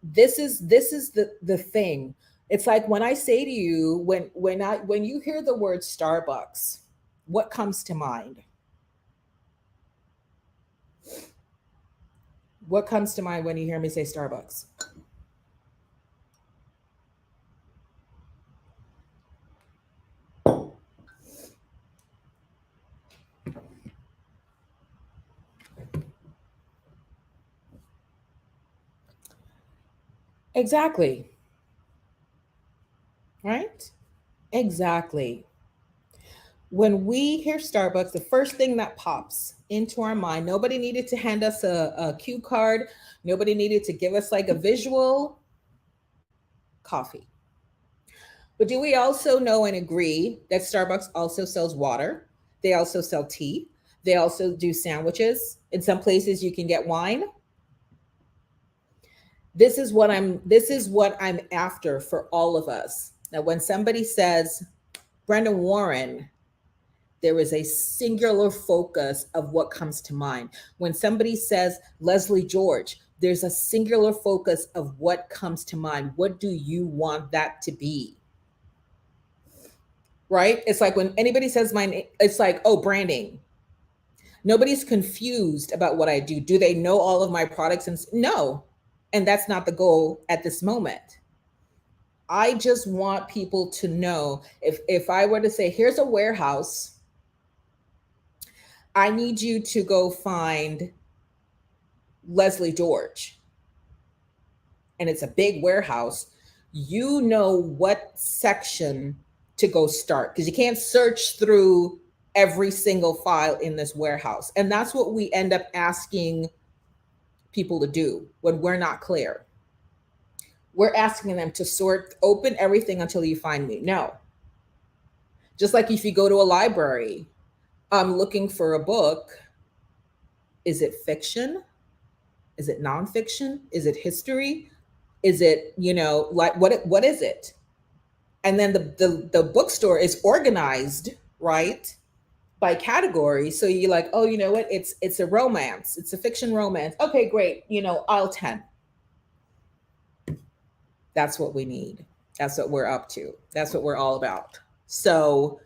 This is the thing. It's like when I say to you, when you hear the word Starbucks, what comes to mind? What comes to mind when you hear me say Starbucks? Exactly. Right? Exactly. When we hear Starbucks, the first thing that pops into our mind, nobody needed to hand us a cue card. Nobody needed to give us like a visual. Coffee. But do we also know and agree that Starbucks also sells water? They also sell tea. They also do sandwiches. In some places you can get wine. This is what I'm after for all of us. Now when somebody says Brenda Warren, there is a singular focus of what comes to mind. When somebody says Leslie George, there's a singular focus of what comes to mind. What do you want that to be? Right? It's like when anybody says my name, it's like, oh, branding. Nobody's confused about what I do. Do they know all of my products? And no. And that's not the goal at this moment. I just want people to know, if I were to say, here's a warehouse, I need you to go find Leslie George, and it's a big warehouse, you know what section to go start, because you can't search through every single file in this warehouse. And that's what we end up asking people to do when we're not clear. We're asking them to open everything until you find me. No. Just like if you go to a library, I'm looking for a book. Is it fiction? Is it nonfiction? Is it history? Is it, like what is it? And then the bookstore is organized, right, by category. So you're like, oh, you know what? It's a romance. It's a fiction romance. Okay, great. Aisle 10. That's what we need. That's what we're up to. That's what we're all about. So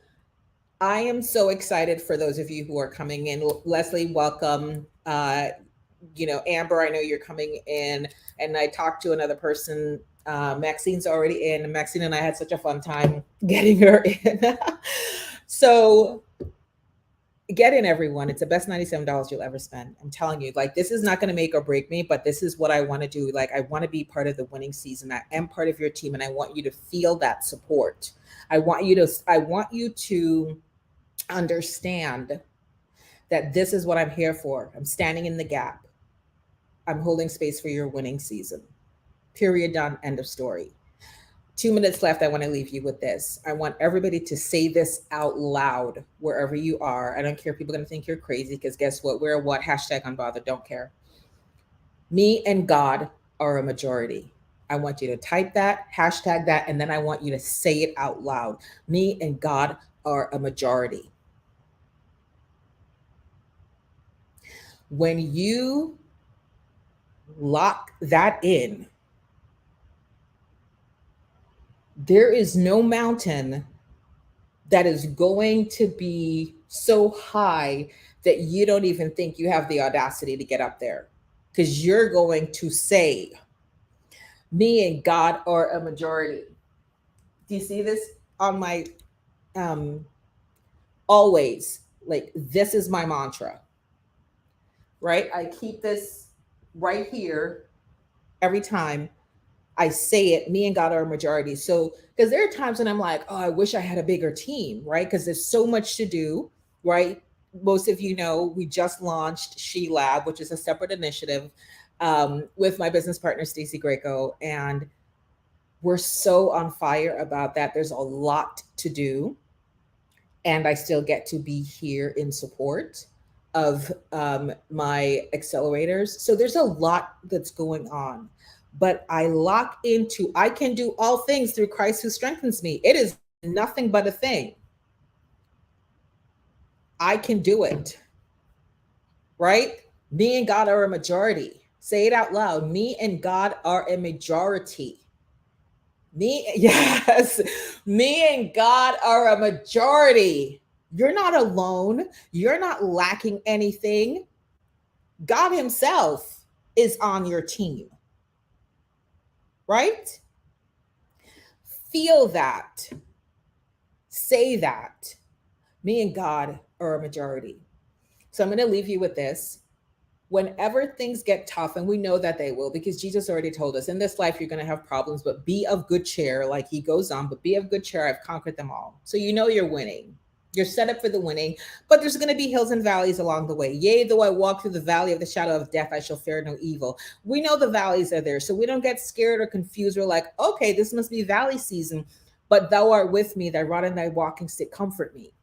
I am so excited for those of you who are coming in. Leslie, welcome. Amber, I know you're coming in. And I talked to another person. Maxine's already in. Maxine and I had such a fun time getting her in. So get in, everyone. It's the best $97 you'll ever spend. I'm telling you, like, this is not going to make or break me, but this is what I want to do. Like, I want to be part of the winning season. I am part of your team, and I want you to feel that support. I want you to understand that this is what I'm here for. I'm standing in the gap. I'm holding space for your winning season. Period, done, end of story. 2 minutes left. I want to leave you with this. I want everybody to say this out loud wherever you are. I don't care if people are going to think you're crazy, because guess what? We're what? Hashtag unbothered. Don't care. Me and God are a majority. I want you to type that, hashtag that, and then I want you to say it out loud. Me and God are a majority. When you lock that in, there is no mountain that is going to be so high that you don't even think you have the audacity to get up there, because you're going to say, me and God are a majority. Do you see this on my always, like, this is my mantra, right? I keep this right here every time I say it. Me and God are a majority. So, because there are times when I'm like, oh, I wish I had a bigger team, right? Because there's so much to do, right? Most of you know, we just launched She Lab, which is a separate initiative with my business partner, Stacey Greco. And we're so on fire about that. There's a lot to do. And I still get to be here in support of my accelerators. So there's a lot that's going on. But I lock into, I can do all things through Christ who strengthens me. It is nothing but a thing. I can do it. Right? Me and God are a majority. Say it out loud. Me and God are a majority. Yes, me and God are a majority. You're not alone. You're not lacking anything. God Himself is on your team. Right? Feel that. Say that. Me and God are a majority. So I'm going to leave you with this. Whenever things get tough, and we know that they will, because Jesus already told us in this life you're going to have problems, but be of good cheer. Like He goes on, but be of good cheer. I've conquered them all. So you know you're winning. You're set up for the winning, but there's going to be hills and valleys along the way. Yea, though I walk through the valley of the shadow of death, I shall fear no evil. We know the valleys are there, so we don't get scared or confused. We're like, okay, this must be valley season, but thou art with me, thy rod and thy walking stick comfort me.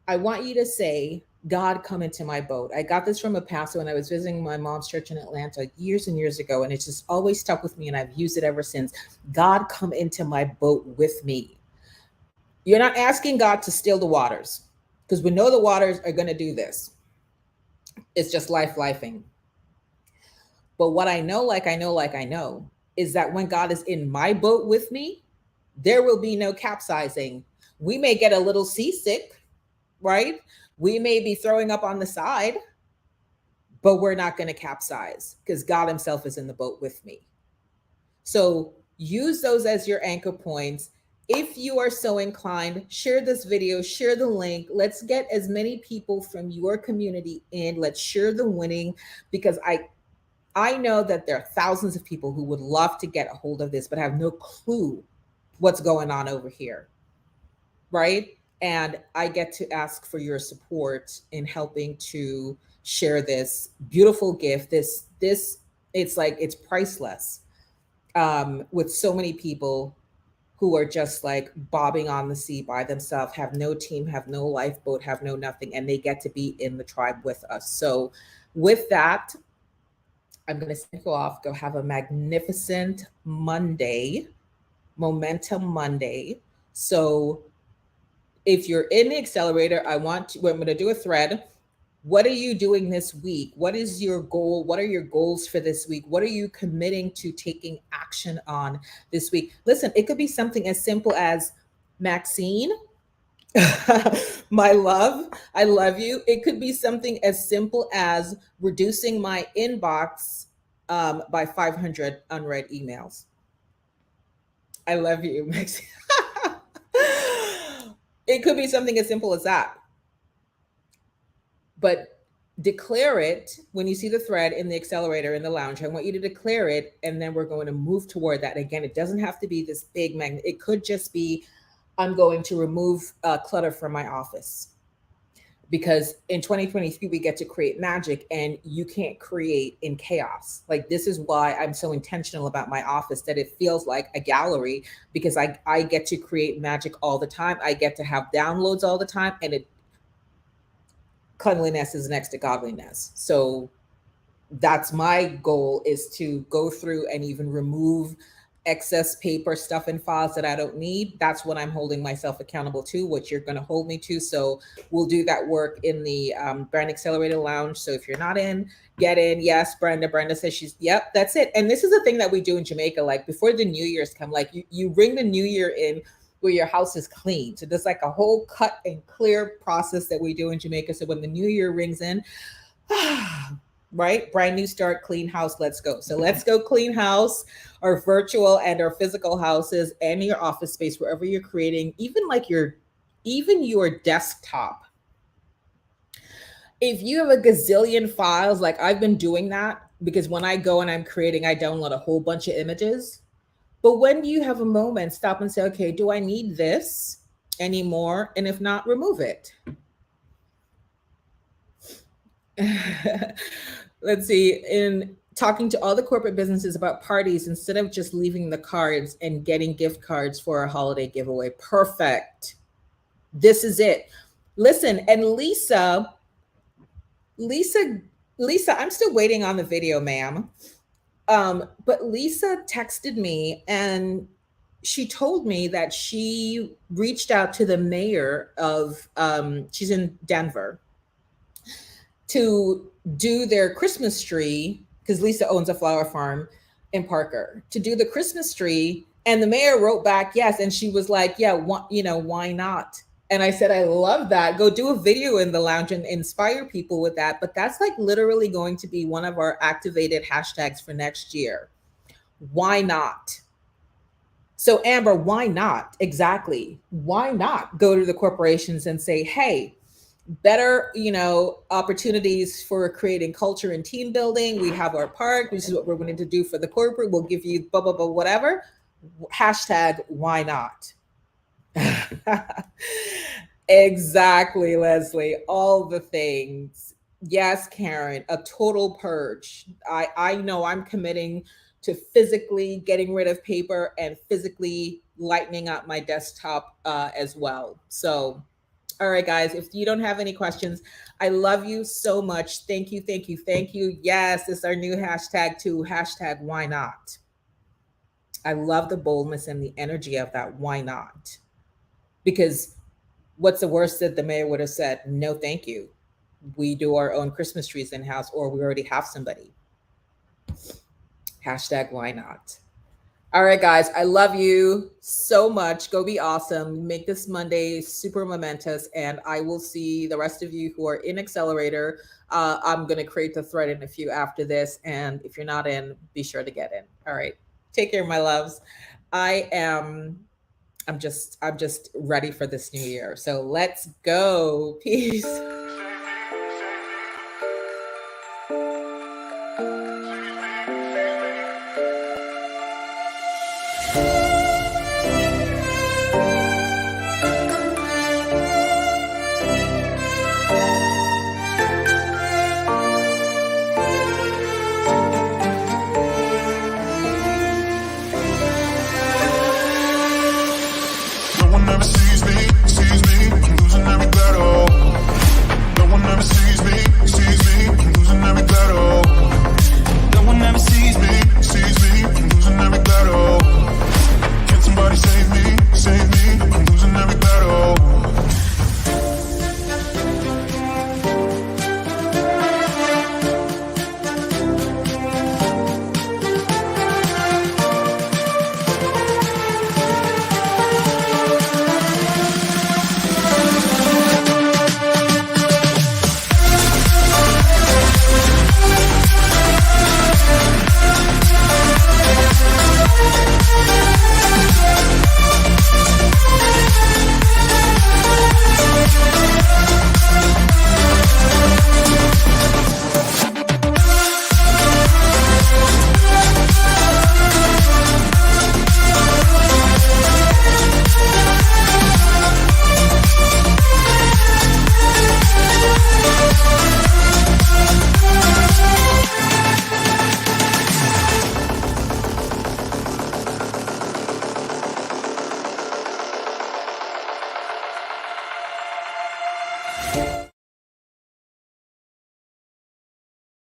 I want you to say, God, come into my boat. I got this from a pastor when I was visiting my mom's church in Atlanta years and years ago, and it's just always stuck with me, and I've used it ever since. God, come into my boat with me. You're not asking God to still the waters, because we know the waters are going to do this. It's just lifing. But what I know, is that when God is in my boat with me, there will be no capsizing. We may get a little seasick, right? We may be throwing up on the side, but we're not going to capsize because God Himself is in the boat with me. So use those as your anchor points. If you are so inclined, share this video, share the link. Let's get as many people from your community in. Let's share the winning, because I know that there are thousands of people who would love to get a hold of this, but have no clue what's going on over here, right? And I get to ask for your support in helping to share this beautiful gift. This it's like, it's priceless, with so many people who are just like bobbing on the sea by themselves, have no team, have no lifeboat, have no nothing, and they get to be in the tribe with us. So with that, I'm going to send you off. Go have a magnificent Monday, Momentum Monday. So if you're in the accelerator, I'm going to do a thread. What are you doing this week? What is your goal? What are your goals for this week? What are you committing to taking action on this week? Listen, it could be something as simple as, Maxine, my love, I love you. It could be something as simple as reducing my inbox by 500 unread emails. I love you, Maxine. It could be something as simple as that. But declare it when you see the thread in the accelerator in the lounge. I want you to declare it, and then we're going to move toward that. Again, it doesn't have to be this big magnet. It could just be, I'm going to remove clutter from my office. because in 2023 we get to create magic, and you can't create in chaos. Like, this is why I'm so intentional about my office, that it feels like a gallery, because I get to create magic all the time. I get to have downloads all the time, and cleanliness is next to godliness. So that's my goal, is to go through and even remove excess paper, stuff, and files that I don't need. That's what I'm holding myself accountable to, what you're going to hold me to. So we'll do that work in the Brand Accelerator Lounge. So if you're not in, get in. Yes, Brenda says yep, that's it. And this is the thing that we do in Jamaica. Like, before the New Year's come, like you bring the New Year in where your house is clean. So there's like a whole cut and clear process that we do in Jamaica. So when the New Year rings in, right? Brand new start, clean house, let's go. So let's go clean house, our virtual and our physical houses, and your office space, wherever you're creating, even your desktop. If you have a gazillion files, like I've been doing that, because when I go and I'm creating, I download a whole bunch of images. But when you have a moment, stop and say, okay, do I need this anymore? And if not, remove it. Let's see, in talking to all the corporate businesses about parties, instead of just leaving the cards and getting gift cards for a holiday giveaway. Perfect. This is it. Listen, and Lisa, I'm still waiting on the video, ma'am. But Lisa texted me, and she told me that she reached out to the mayor of, she's in Denver, to do their Christmas tree, because Lisa owns a flower farm in Parker, to do the Christmas tree. And the mayor wrote back, yes. And she was like, yeah, why not? And I said, I love that. Go do a video in the lounge and inspire people with that. But that's like literally going to be one of our activated hashtags for next year. Why not? So Amber, why not? Exactly. Why not go to the corporations and say, hey, better, opportunities for creating culture and team building. We have our park. This is what we're going to do for the corporate. We'll give you blah, blah, blah, whatever. Hashtag, why not? Exactly, Leslie. All the things. Yes, Karen, a total purge. I know I'm committing to physically getting rid of paper and physically lightening up my desktop as well. So, all right, guys, if you don't have any questions, I love you so much. Thank you, thank you, thank you. Yes, it's our new hashtag too, hashtag why not? I love the boldness and the energy of that why not? Because what's the worst that the mayor would have said? No, thank you. We do our own Christmas trees in-house, or we already have somebody. Hashtag why not? All right, guys, I love you so much. Go be awesome. Make this Monday super momentous, and I will see the rest of you who are in Accelerator. I'm going to create the thread in a few after this, and if you're not in, be sure to get in. All right, take care, my loves. I'm just ready for this new year. So let's go. Peace. No one ever sees me, I'm losing every battle.